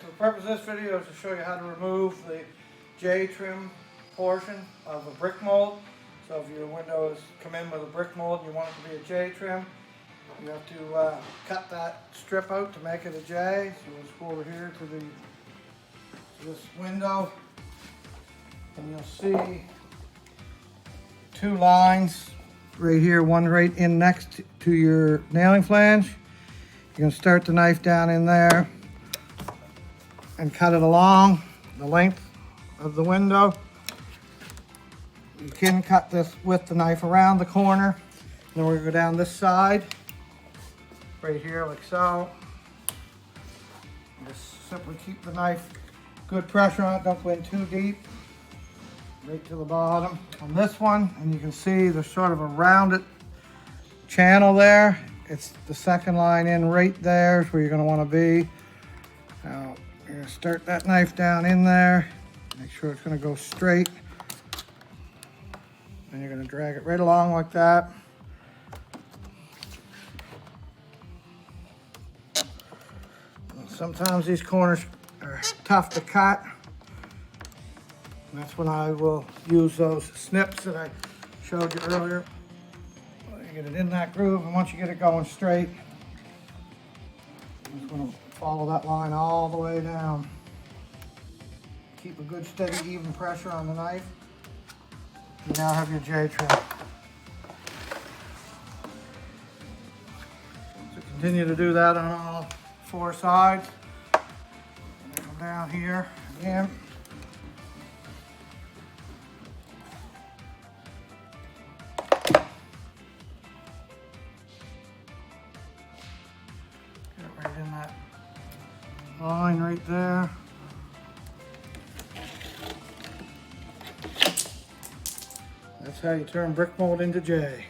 The purpose of this video is to show you how to remove the J trim portion of a brick mold. So if your windows come in with a brick mold and you want it to be a J trim, you have to cut that strip out to make it a J. So let's go over here to this window, and you'll see two lines right here, one right in next to your nailing flange. You're going to start the knife down in there and cut it along the length of the window. You can cut this with the knife around the corner. Then we're going to go down this side, right here like so. Just simply keep the knife good pressure on it, don't go in too deep. Right to the bottom on this one, and you can see there's sort of a rounded channel there. It's the second line in right there is where you're going to want to be. Now you're going to start that knife down in there, make sure it's going to go straight, and you're going to drag it right along like that. And sometimes these corners are tough to cut. And that's when I will use those snips that I showed you earlier. You get it in that groove, and once you get it going straight, I'm just going to follow that line all the way down. Keep a good, steady, even pressure on the knife. You now have your J trim. So continue to do that on all four sides. Come down here again. Right in that line right there. That's how you turn brick mold into J.